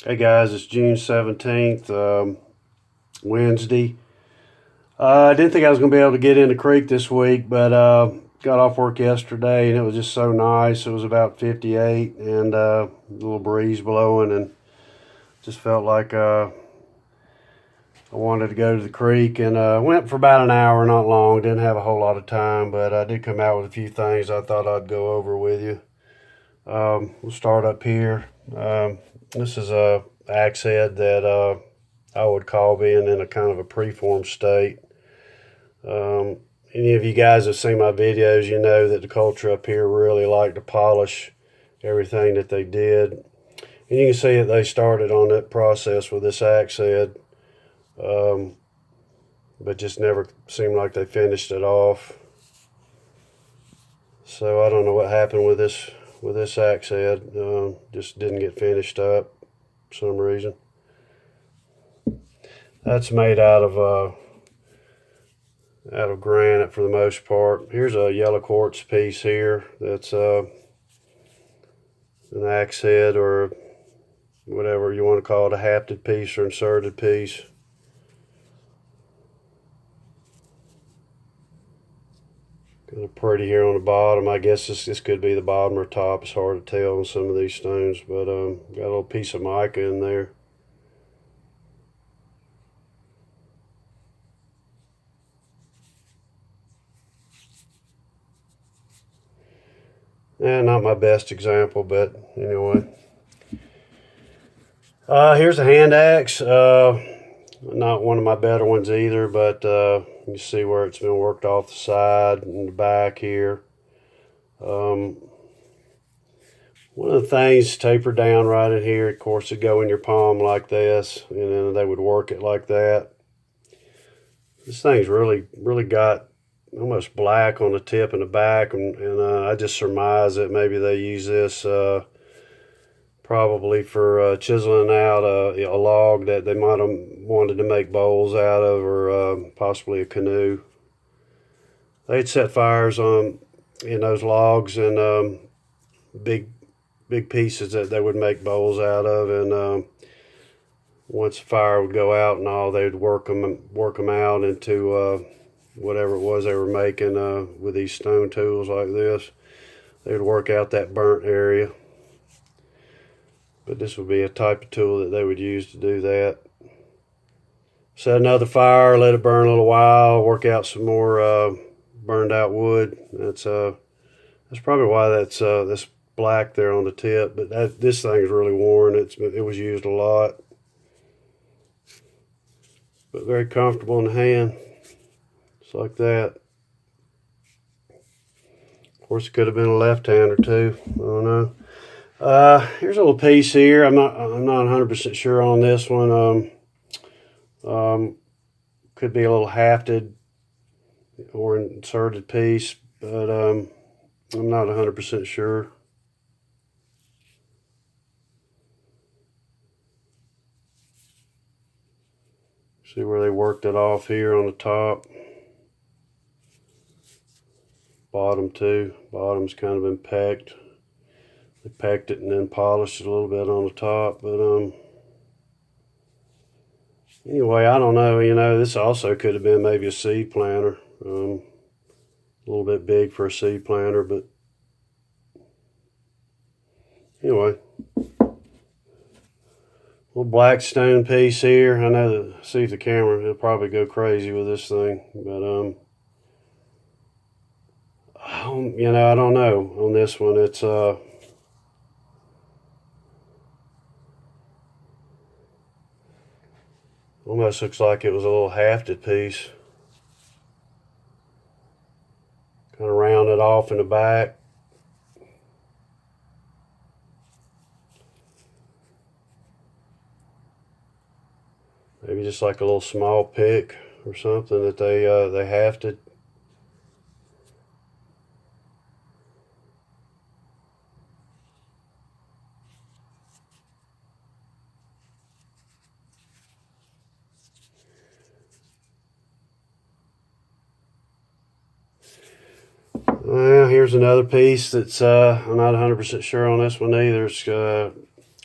Hey guys, it's June 17th, Wednesday. I didn't think I was going to be able to get in the creek this week, but got off work yesterday and it was just so nice. It was about 58 and a little breeze blowing, and just felt like I wanted to go to the creek, and went for about an hour, not long. Didn't have a whole lot of time, but I did come out with a few things I thought I'd go over with you. We'll start up here. This is a axe head that I would call being in a kind of a preformed state. Any of you guys have seen my videos, you know that the culture up here really liked to polish everything that they did. And you can see that they started on that process with this axe head, but just never seemed like they finished it off. So I don't know what happened with this axe head. Just didn't get finished up for some reason. That's made out of granite for the most part. Here's a yellow quartz piece here. That's an axe head, or whatever you want to call it, a hafted piece or inserted piece. Kind of pretty here on the bottom. I guess this could be the bottom or top. It's hard to tell on some of these stones, but got a little piece of mica in there. Not my best example, but anyway. Here's a hand axe. Not one of my better ones either, but you see where it's been worked off the side and the back here. One of the things tapered down right in here. Of course, it'd go in your palm like this, and then they would work it like that. This thing's really got almost black on the tip and the back, and I just surmise that maybe they use this probably for chiseling out a log that they might have wanted to make bowls out of, or possibly a canoe. They'd set fires on in those logs, and big pieces that they would make bowls out of, and once the fire would go out and all, they'd work them out into whatever it was they were making with these stone tools like this. They would work out that burnt area. But this would be a type of tool that they would use to do that. Set another fire, let it burn a little while, work out some more burned out wood. That's probably why that's black there on the tip. But this thing's really worn. It was used a lot, but very comfortable in the hand. Just like that. Of course, it could have been a left hander too. I don't know. Here's a little piece here. I'm not 100% sure on this one. Could be a little hafted or inserted piece, but I'm not 100% sure. See where they worked it off here on the top. Bottom too. Bottom's kind of been pecked. They pecked it and then polished it a little bit on the top, but anyway, I don't know. This also could have been maybe a seed planter. A little bit big for a seed planter, but anyway. Little black stone piece here. I know that, see if the camera, it'll probably go crazy with this thing, but I don't know on this one. It's almost looks like it was a little hafted piece. Kind of rounded off in the back. Maybe just like a little small pick or something that they hafted. Well, here's another piece that's I'm not 100% sure on this one either. It's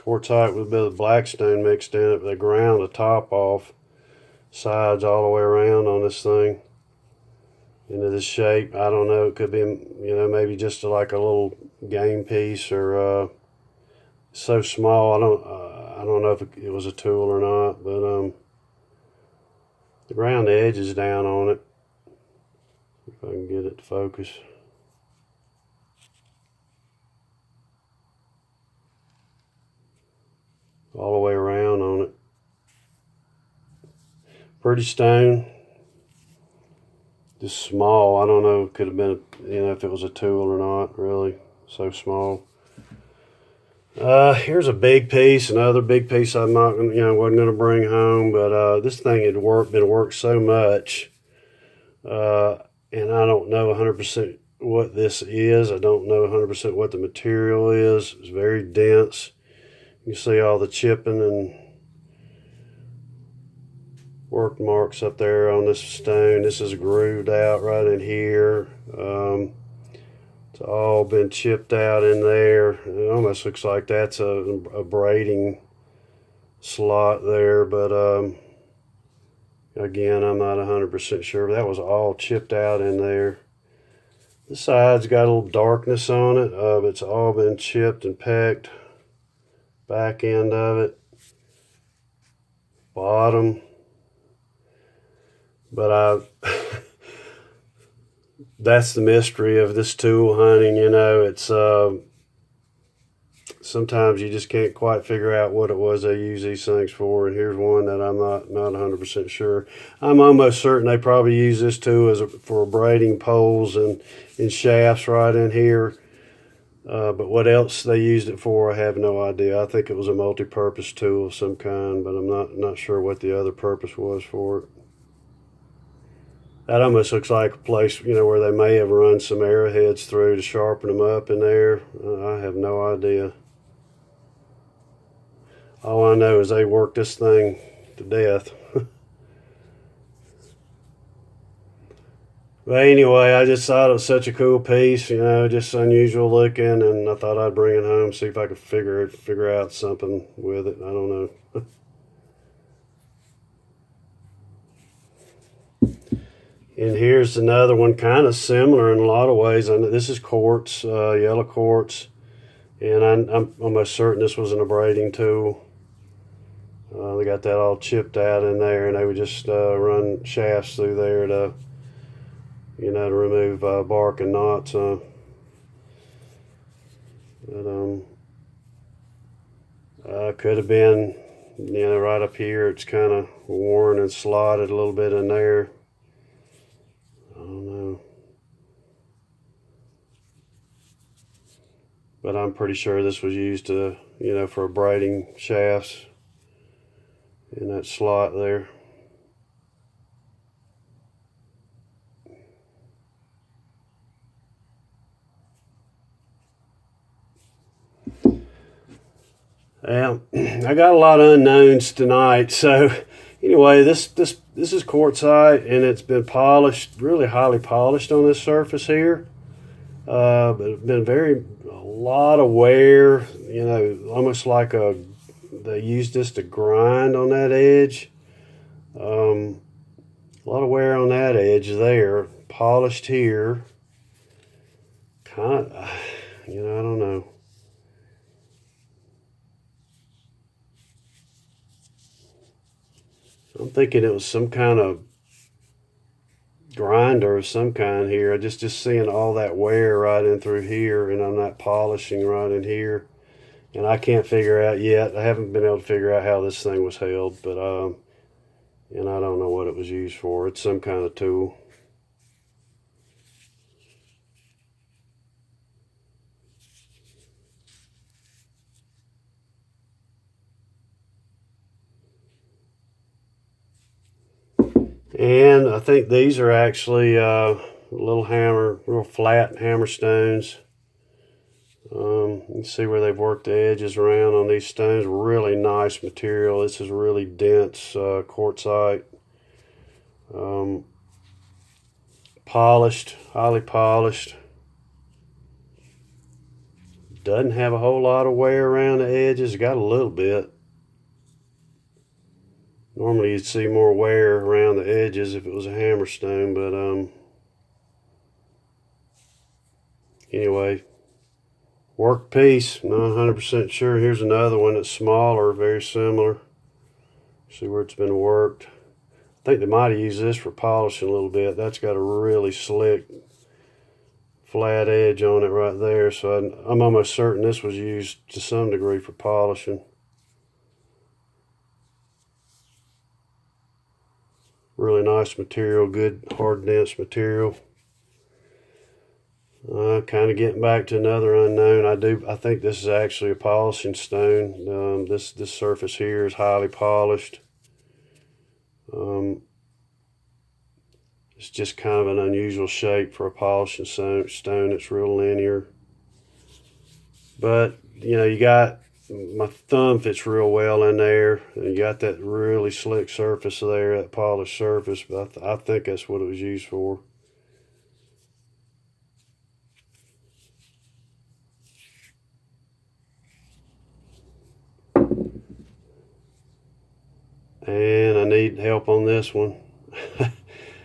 quartzite with a bit of blackstone mixed in it. They ground the top off, sides all the way around on this thing into this shape. I don't know. It could be, you know, maybe just like a little game piece, or so small. I don't know if it was a tool or not, but the ground edge is down on it. If I can get it to focus. All the way around on it. Pretty stone. Just small. I don't know. Could have been, you know, if it was a tool or not. Really, so small. Here's a big piece. Another big piece. I'm not, you know, wasn't going to bring home, but this thing had been worked so much, and I don't know 100% what this is. I don't know 100% what the material is. It's very dense. You can see all the chipping and work marks up there on this stone. This is grooved out right in here. It's all been chipped out in there. It almost looks like that's a braiding slot there, but again, I'm not 100% sure. But that was all chipped out in there. The side's got a little darkness on it. It's all been chipped and pecked. Back end of it, bottom, but that's the mystery of this tool hunting. You know, it's sometimes you just can't quite figure out what it was they use these things for. And here's one that I'm not 100% sure. I'm almost certain they probably use this tool for braiding poles and shafts right in here. But what else they used it for, I have no idea. I think it was a multi-purpose tool of some kind, but I'm not sure what the other purpose was for it. That almost looks like a place, you know, where they may have run some arrowheads through to sharpen them up in there. I have no idea. All I know is they worked this thing to death. But anyway, I just thought it was such a cool piece, you know, just unusual looking, and I thought I'd bring it home, see if I could figure out something with it. I don't know. And here's another one, kind of similar in a lot of ways. This is quartz, yellow quartz, and I'm almost certain this was an abrading tool. They got that all chipped out in there, and they would just run shafts through there to, you know, to remove bark and knots. But could have been, you know, right up here. It's kind of worn and slotted a little bit in there. I don't know. But I'm pretty sure this was used to, you know, for braiding shafts in that slot there. Yeah, I got a lot of unknowns tonight. So anyway, this is quartzite, and it's been polished, really highly polished on this surface here. But it's been a lot of wear, you know, almost like they used this to grind on that edge. A lot of wear on that edge there, polished here. Kind of, you know, I don't know. I'm thinking it was some kind of grinder of some kind here. Just seeing all that wear right in through here, and I'm not polishing right in here. And I can't figure out yet. I haven't been able to figure out how this thing was held, but and I don't know what it was used for. It's some kind of tool. And I think these are actually real flat hammer stones. You can see where they've worked the edges around on these stones. Really nice material. This is really dense quartzite. Polished, highly polished. Doesn't have a whole lot of wear around the edges. It got a little bit. Normally you'd see more wear around the edges if it was a hammerstone, but anyway, work piece. Not 100% sure. Here's another one that's smaller, very similar. See where it's been worked. I think they might have used this for polishing a little bit. That's got a really slick flat edge on it right there, so I'm almost certain this was used to some degree for polishing. Really nice material, good hard dense material. Kind of getting back to another unknown. I think this is actually a polishing stone. This surface here is highly polished. It's just kind of an unusual shape for a polishing stone. It's real linear. But, you know, you got, my thumb fits real well in there. And you got that really slick surface there, that polished surface. But I think that's what it was used for. And I need help on this one.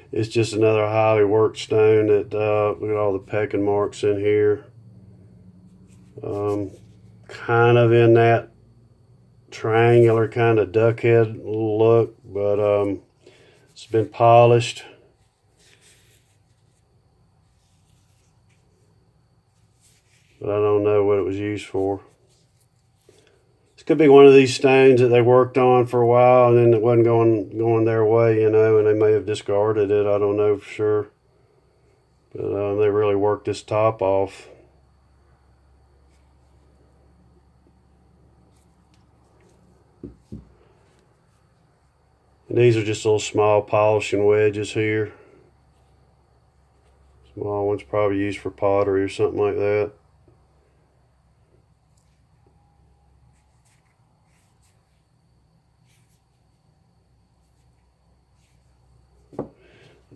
It's just another highly worked stone that, look at all the pecking marks in here. Kind of in that triangular kind of duck head look, but it's been polished. But I don't know what it was used for. This could be one of these stones that they worked on for a while and then it wasn't going their way, you know, and they may have discarded it. I don't know for sure. But they really worked this top off. And these are just little small polishing wedges here. Small ones probably used for pottery or something like that.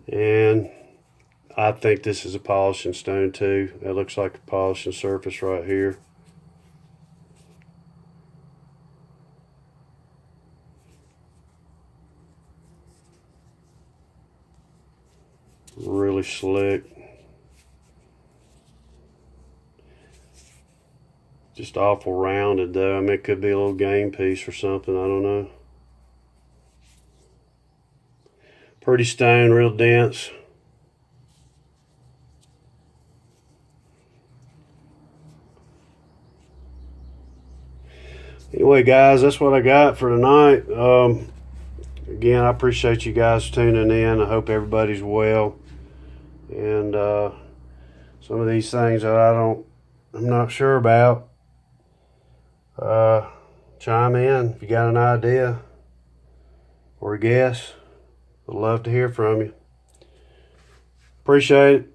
And I think this is a polishing stone too. That looks like a polishing surface right here. Really slick. Just awful rounded though. I mean, it could be a little game piece or something. I don't know. Pretty stone, real dense. Anyway, guys, that's what I got for tonight. Again, I appreciate you guys tuning in. I hope everybody's well. And some of these things that I'm not sure about, chime in if you got an idea or a guess. I'd love to hear from you. Appreciate it.